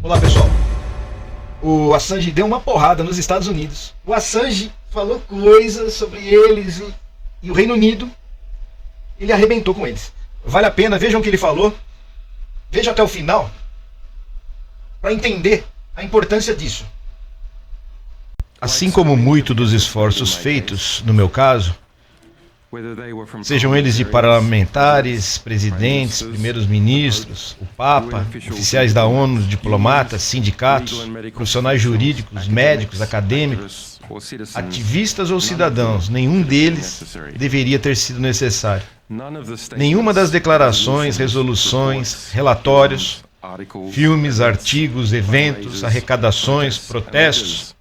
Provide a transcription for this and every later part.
Olá, pessoal. O Assange deu uma porrada nos Estados Unidos. O Assange falou coisas sobre eles e o Reino Unido. Ele arrebentou com eles. Vale a pena, vejam o que ele falou. Vejam até o final para entender a importância disso. Assim como muito dos esforços feitos, no meu caso, sejam eles de parlamentares, presidentes, primeiros ministros, o Papa, oficiais da ONU, diplomatas, sindicatos, profissionais jurídicos, médicos, acadêmicos, ativistas ou cidadãos, nenhum deles deveria ter sido necessário. Nenhuma das declarações, resoluções, relatórios, filmes, artigos, eventos, arrecadações, protestos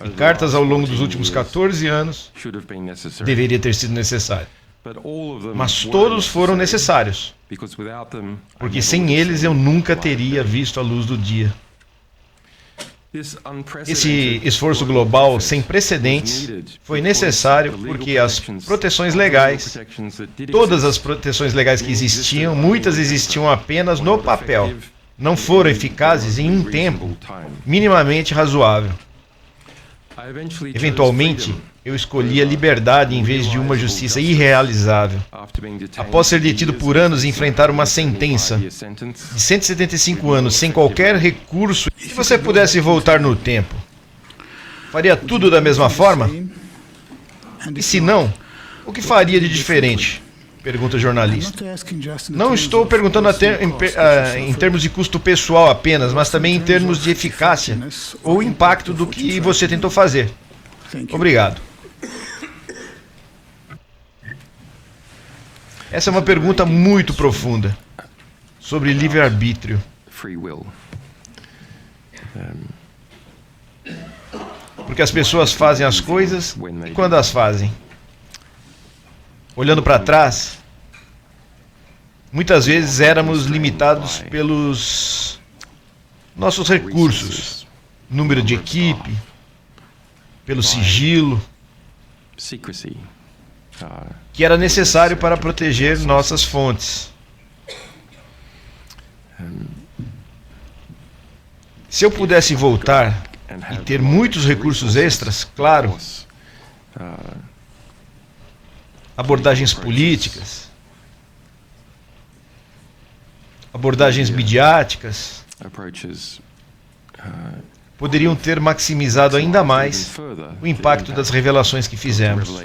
e cartas ao longo dos últimos 14 anos deveria ter sido necessário. Mas todos foram necessários, porque sem eles eu nunca teria visto a luz do dia. Esse esforço global sem precedentes foi necessário porque as proteções legais, todas as proteções legais que existiam, muitas existiam apenas no papel, não foram eficazes em um tempo minimamente razoável. Eventualmente, eu escolhi a liberdade em vez de uma justiça irrealizável. Após ser detido por anos e enfrentar uma sentença de 175 anos sem qualquer recurso, se você pudesse voltar no tempo, faria tudo da mesma forma? E se não, o que faria de diferente? Pergunta o jornalista. Não estou perguntando em termos de custo pessoal apenas, mas também em termos de eficácia ou impacto do que você tentou fazer. Obrigado. Essa é uma pergunta muito profunda sobre livre-arbítrio. Porque as pessoas fazem as coisas e quando as fazem. Olhando para trás, muitas vezes éramos limitados pelos nossos recursos, número de equipe, pelo sigilo, que era necessário para proteger nossas fontes. Se eu pudesse voltar e ter muitos recursos extras, claro, abordagens políticas, abordagens midiáticas, poderiam ter maximizado ainda mais o impacto das revelações que fizemos.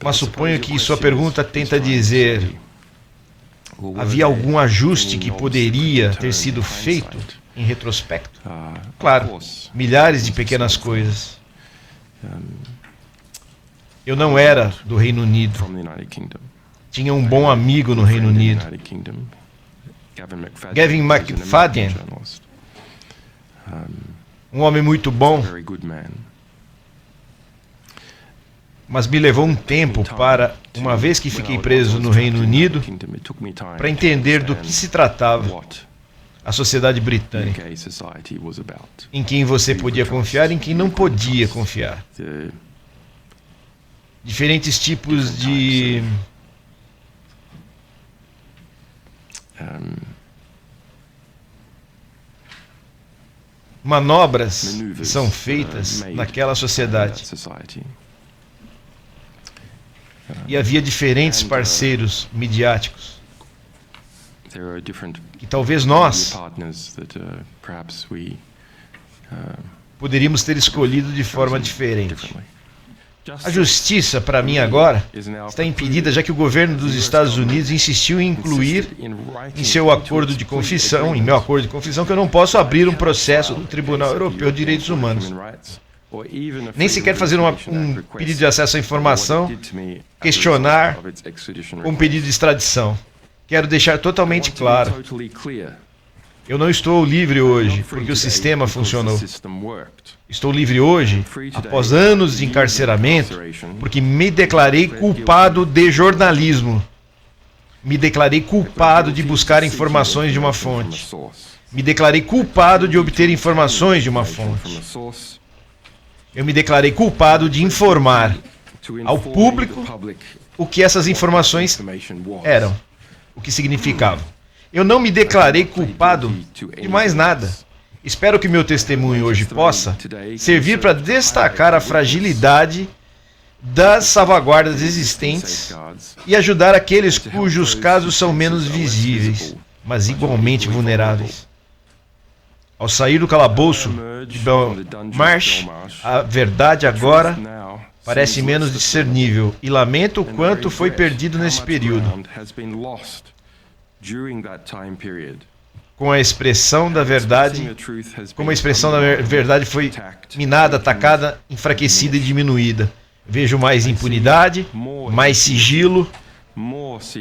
Mas suponho que sua pergunta tenta dizer: havia algum ajuste que poderia ter sido feito em retrospecto? Claro, milhares de pequenas coisas. Eu não era do Reino Unido. Tinha um bom amigo no Reino Unido, Gavin McFadden, um homem muito bom, mas me levou um tempo para, uma vez que fiquei preso no Reino Unido, para entender do que se tratava a sociedade britânica, em quem você podia confiar e em quem não podia confiar. Diferentes tipos de manobras são feitas naquela sociedade. E havia diferentes parceiros midiáticos que talvez nós poderíamos ter escolhido de forma diferente. A justiça, para mim agora, está impedida já que o governo dos Estados Unidos insistiu em incluir em seu acordo de confissão, em meu acordo de confissão, que eu não posso abrir um processo do Tribunal Europeu de Direitos Humanos. Nem sequer fazer um pedido de acesso à informação, questionar um pedido de extradição. Quero deixar totalmente claro. Eu não estou livre hoje, porque o sistema funcionou. Estou livre hoje, após anos de encarceramento, porque me declarei culpado de jornalismo. Me declarei culpado de buscar informações de uma fonte. Me declarei culpado de obter informações de uma fonte. Eu me declarei culpado de informar ao público o que essas informações eram, o que significavam. Eu não me declarei culpado de mais nada. Espero que meu testemunho hoje possa servir para destacar a fragilidade das salvaguardas existentes e ajudar aqueles cujos casos são menos visíveis, mas igualmente vulneráveis. Ao sair do calabouço de Belmarsh, a verdade agora parece menos discernível e lamento o quanto foi perdido nesse período. Como a expressão da verdade foi minada, atacada, enfraquecida e diminuída. Vejo mais impunidade, mais sigilo,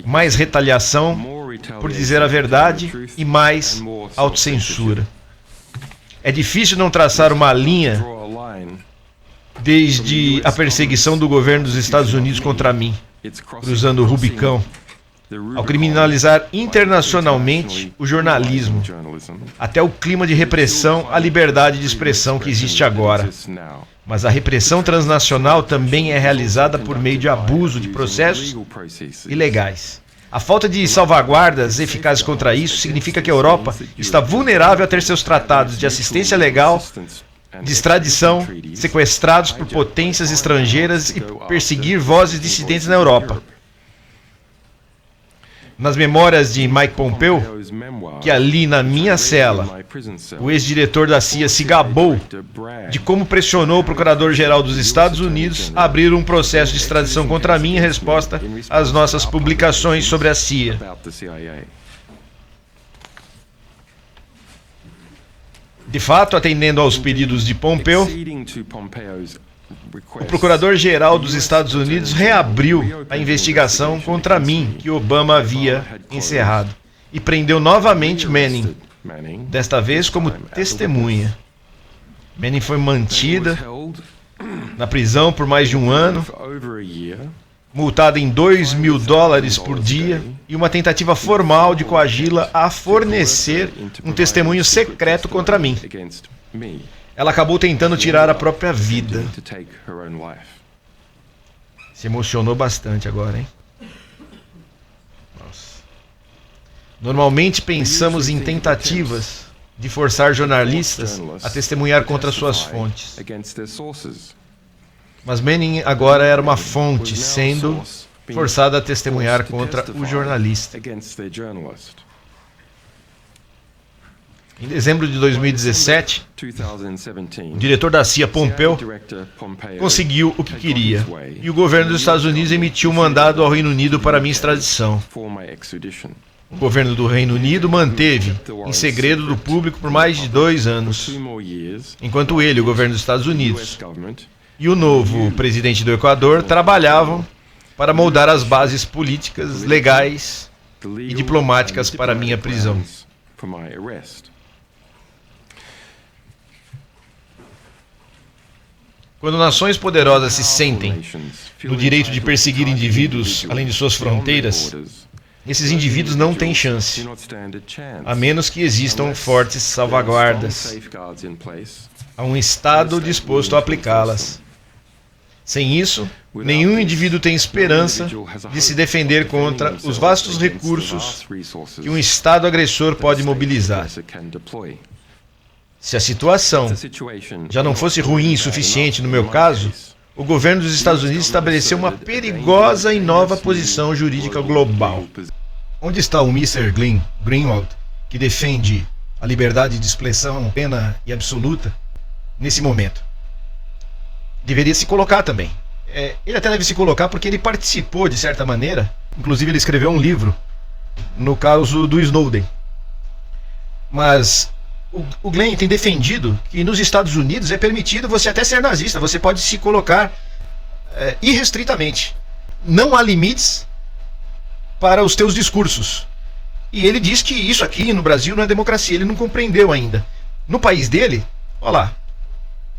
mais retaliação por dizer a verdade e mais autocensura. É difícil não traçar uma linha desde a perseguição do governo dos Estados Unidos contra mim, cruzando o Rubicão, ao criminalizar internacionalmente o jornalismo, até o clima de repressão à liberdade de expressão que existe agora. Mas a repressão transnacional também é realizada por meio de abuso de processos ilegais. A falta de salvaguardas eficazes contra isso significa que a Europa está vulnerável a ter seus tratados de assistência legal, de extradição, sequestrados por potências estrangeiras e perseguir vozes dissidentes na Europa. Nas memórias de Mike Pompeo, que ali na minha cela, o ex-diretor da CIA se gabou de como pressionou o Procurador-Geral dos Estados Unidos a abrir um processo de extradição contra mim em resposta às nossas publicações sobre a CIA. De fato, atendendo aos pedidos de Pompeo, o Procurador-Geral dos Estados Unidos reabriu a investigação contra mim que Obama havia encerrado e prendeu novamente Manning, desta vez como testemunha. Manning foi mantida na prisão por mais de um ano, multada em $2.000 por dia e uma tentativa formal de coagi-la a fornecer um testemunho secreto contra mim. Ela acabou tentando tirar a própria vida. Se emocionou bastante agora, hein? Nossa. Normalmente pensamos em tentativas de forçar jornalistas a testemunhar contra suas fontes. Mas Manning agora era uma fonte, sendo forçada a testemunhar contra o jornalista. Em dezembro de 2017, o diretor da CIA, Pompeo, conseguiu o que queria, e o governo dos Estados Unidos emitiu um mandado ao Reino Unido para minha extradição. O governo do Reino Unido manteve em segredo do público por mais de 2 anos, enquanto ele, o governo dos Estados Unidos, e o novo presidente do Equador trabalhavam para moldar as bases políticas, legais e diplomáticas para minha prisão. Quando nações poderosas se sentem no direito de perseguir indivíduos além de suas fronteiras, esses indivíduos não têm chance, a menos que existam fortes salvaguardas, a um Estado disposto a aplicá-las. Sem isso, nenhum indivíduo tem esperança de se defender contra os vastos recursos que um Estado agressor pode mobilizar. Se a situação já não fosse ruim o suficiente no meu caso, o governo dos Estados Unidos estabeleceu uma perigosa e nova posição jurídica global. Onde está o Mr. Glenn Greenwald, que defende a liberdade de expressão plena e absoluta, nesse momento? Deveria se colocar também. Ele até deve se colocar porque ele participou, de certa maneira, inclusive ele escreveu um livro, no caso do Snowden. Mas o Glenn tem defendido que nos Estados Unidos é permitido você até ser nazista, você pode se colocar irrestritamente. Não há limites para os teus discursos. E ele diz que isso aqui no Brasil não é democracia, ele não compreendeu ainda. No país dele, olha lá,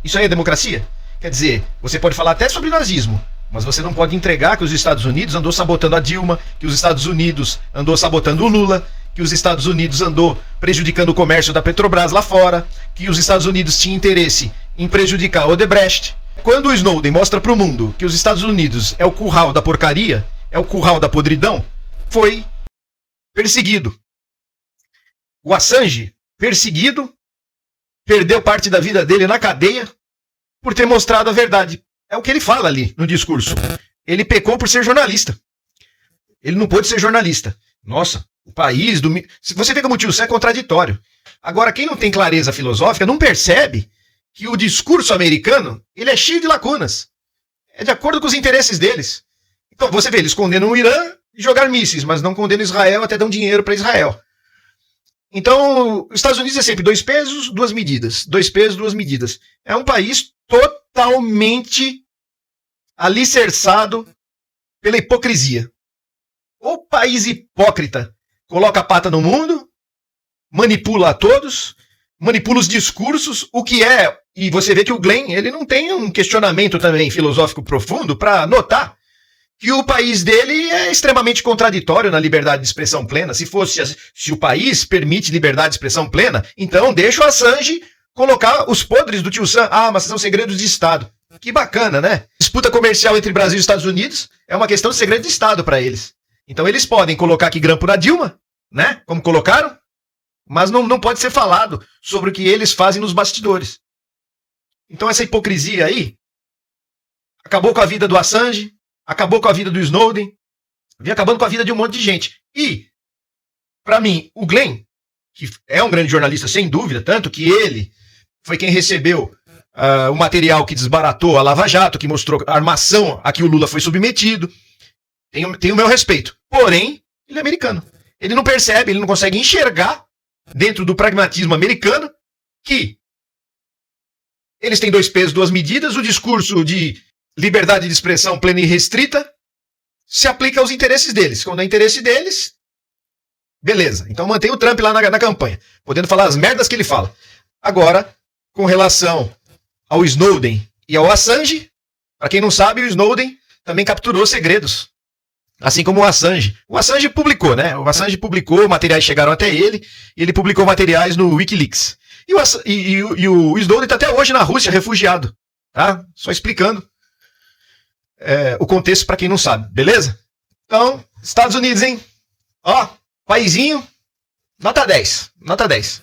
isso aí é democracia? Quer dizer, você pode falar até sobre nazismo, mas você não pode entregar que os Estados Unidos andou sabotando a Dilma, que os Estados Unidos andou sabotando o Lula, que os Estados Unidos andou prejudicando o comércio da Petrobras lá fora, que os Estados Unidos tinham interesse em prejudicar a Odebrecht. Quando o Snowden mostra para o mundo que os Estados Unidos é o curral da porcaria, é o curral da podridão, foi perseguido. O Assange, perseguido, perdeu parte da vida dele na cadeia por ter mostrado a verdade. É o que ele fala ali no discurso. Ele pecou por ser jornalista. Ele não pôde ser jornalista. Nossa, o país do... Você vê como o Tio Sam é contraditório. Agora, quem não tem clareza filosófica não percebe que o discurso americano ele é cheio de lacunas. É de acordo com os interesses deles. Então, você vê, eles condenam o Irã de jogar mísseis, mas não condenam Israel, até dão dinheiro para Israel. Então, os Estados Unidos é sempre 2 pesos, 2 medidas. 2 pesos, 2 medidas. É um país totalmente alicerçado pela hipocrisia. O país hipócrita coloca a pata no mundo, manipula a todos, manipula os discursos, o que é... E você vê que o Glenn, ele não tem um questionamento também filosófico profundo para notar que o país dele é extremamente contraditório na liberdade de expressão plena. Se o país permite liberdade de expressão plena, então deixa o Assange colocar os podres do Tio Sam. Ah, mas são segredos de Estado. Que bacana, né? Disputa comercial entre Brasil e Estados Unidos é uma questão de segredo de Estado para eles. Então eles podem colocar aqui grampo na Dilma, né? Como colocaram, mas não pode ser falado sobre o que eles fazem nos bastidores. Então essa hipocrisia aí acabou com a vida do Assange, acabou com a vida do Snowden, vem acabando com a vida de um monte de gente. E, para mim, o Glenn, que é um grande jornalista, sem dúvida, tanto que ele foi quem recebeu o material que desbaratou a Lava Jato, que mostrou a armação a que o Lula foi submetido, tem o meu respeito. Porém, ele é americano. Ele não percebe, ele não consegue enxergar, dentro do pragmatismo americano, que eles têm 2 pesos, 2 medidas, o discurso de liberdade de expressão plena e restrita se aplica aos interesses deles. Quando é interesse deles, beleza. Então mantém o Trump lá na campanha, podendo falar as merdas que ele fala. Agora, com relação ao Snowden e ao Assange, para quem não sabe, o Snowden também capturou segredos. Assim como o Assange. O Assange publicou, né? O Assange publicou, materiais chegaram até ele, e ele publicou materiais no Wikileaks. E o Snowden está até hoje na Rússia, refugiado. Tá? Só explicando o contexto para quem não sabe, beleza? Então, Estados Unidos, hein? Ó, paizinho, nota 10. Nota 10.